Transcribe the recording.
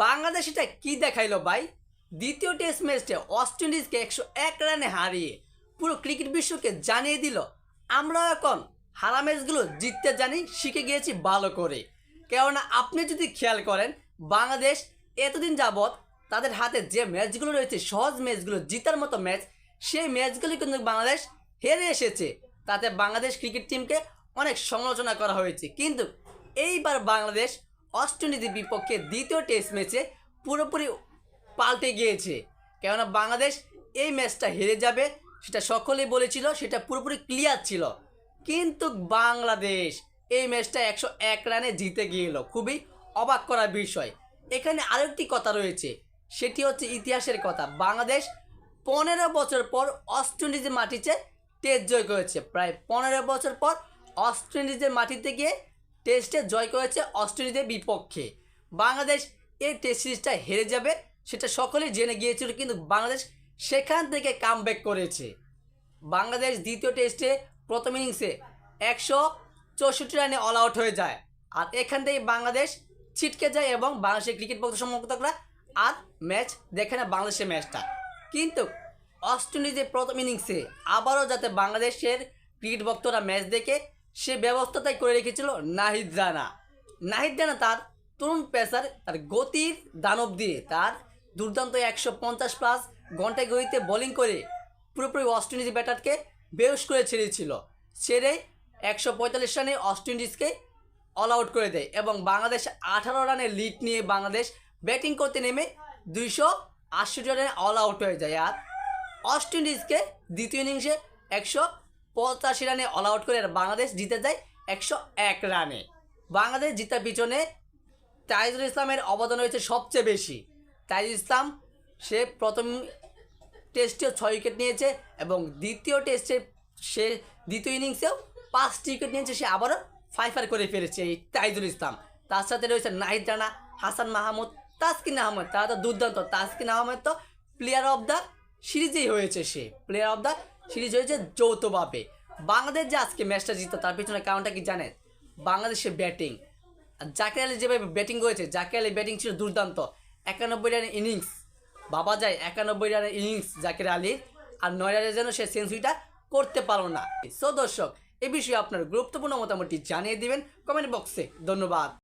বাংলাদেশ এটা কি দেখাইলো ভাই? দ্বিতীয় টেস্ট ম্যাচে ওয়েস্ট ইন্ডিজকে 101 রানে হারিয়ে পুরো ক্রিকেট বিশ্বকে জানিয়ে দিল আমরাও এখন হারা ম্যাচগুলো জিততে জানি, শিখে গিয়েছি ভালো করে। কেননা আপনি যদি খেয়াল করেন, বাংলাদেশ এতদিন যাবৎ তাদের হাতে যে ম্যাচগুলো রয়েছে, সহজ ম্যাচগুলো, জিতার মতো ম্যাচ, সেই ম্যাচগুলি কিন্তু বাংলাদেশ হেরে এসেছে। তাতে বাংলাদেশ ক্রিকেট টিমকে অনেক সমালোচনা করা হয়েছে। কিন্তু এইবার বাংলাদেশ ওয়েস্ট ইন্ডিজের বিপক্ষে দ্বিতীয় টেস্ট ম্যাচে পুরোপুরি পাল্টে গিয়েছে। কেননা বাংলাদেশ এই ম্যাচটা হেরে যাবে সেটা সকলেই বলেছিল, সেটা পুরোপুরি ক্লিয়ার ছিল। কিন্তু বাংলাদেশ এই ম্যাচটা 101 রানে জিতে গিয়েছিল। খুবই অবাক করার বিষয়। এখানে আরেকটি কথা রয়েছে, সেটি হচ্ছে ইতিহাসের কথা। বাংলাদেশ 15 বছর পর ওয়েস্ট ইন্ডিজের মাটিতে টেস্ট জয় করেছে। প্রায় 15 বছর পর ওয়েস্ট ইন্ডিজের মাটিতে গিয়ে টেস্টে জয় করেছে ওয়েস্ট ইন্ডিজের বিপক্ষে। বাংলাদেশ এই টেস্ট সিরিজটা হেরে যাবে সেটা সকলেই জেনে গিয়েছিল, কিন্তু বাংলাদেশ সেখান থেকে কামব্যাক করেছে। বাংলাদেশ দ্বিতীয় টেস্টে প্রথম ইনিংসে 164 রানে অল আউট হয়ে যায়। আর এখান থেকে বাংলাদেশ ছিটকে যায় এবং বাংলাদেশের ক্রিকেট ভক্ত সমর্থকরা আর ম্যাচ দেখে না বাংলাদেশের ম্যাচটা। কিন্তু ওয়েস্ট ইন্ডিজের প্রথম ইনিংসে আবারও যাতে বাংলাদেশের ক্রিকেট ভক্তরা ম্যাচ দেখে, সে ব্যবস্থাটাই করে রেখেছিল নাহিদ রানা। নাহিদ রানা তার তরুণ পেসার, তার গতির দানব দিয়ে, তার দুর্দান্ত 150+ ঘন্টায় গতিতে বোলিং করে পুরোপুরি ওয়েস্ট ইন্ডিজের ব্যাটারকে বেউস করে ছেড়েছিল। ছেড়ে 145 রানে ওয়েস্ট ইন্ডিজকে অল আউট করে দেয় এবং বাংলাদেশ 18 রানের লিড নিয়ে বাংলাদেশ ব্যাটিং করতে নেমে 268 রানে অল আউট হয়ে যায়। আর ওয়েস্ট ইন্ডিজকে দ্বিতীয় ইনিংসে 185 রানে অল আউট করে বাংলাদেশ জিতে যায় 101 রানে। বাংলাদেশ জিতার পিছনে তাইজুল ইসলামের অবদান রয়েছে সবচেয়ে বেশি। তাইজুল ইসলাম সে প্রথম টেস্টেও 6 উইকেট নিয়েছে এবং দ্বিতীয় টেস্টে সে দ্বিতীয় ইনিংসেও 5টি উইকেট নিয়েছে। সে আবারও 5 করে ফেলেছে এই তাইজুল ইসলাম। তার সাথে রয়েছে নাহিদ রানা, হাসান মাহমুদ, তাসকিন আহমেদ। তারা তো দুর্দান্ত। তাসকিন আহমেদ তো প্লেয়ার অফ দ্য সিরিজেই হয়েছে, সে প্লেয়ার অফ দ্য সিরিজ হয়েছে যৌথভাবে। বাংলাদেশ যে আজকে ম্যাচটা জিততো তার পিছনে কারণটা কি জানেন? বাংলাদেশের ব্যাটিং। জাকির আলী যেভাবে ব্যাটিং করেছে, জাকির আলী ব্যাটিং ছিল দুর্দান্ত। 91 রানের ইনিংস, ভাবা যায় 91 রানের ইনিংস জাকির আলীর, আর 9 রানে যেন সে সেঞ্চুরিটা করতে পারো না। সো দর্শক, এ বিষয়ে আপনার গুরুত্বপূর্ণ মতামতটি জানিয়ে দিবেন কমেন্ট বক্সে। ধন্যবাদ।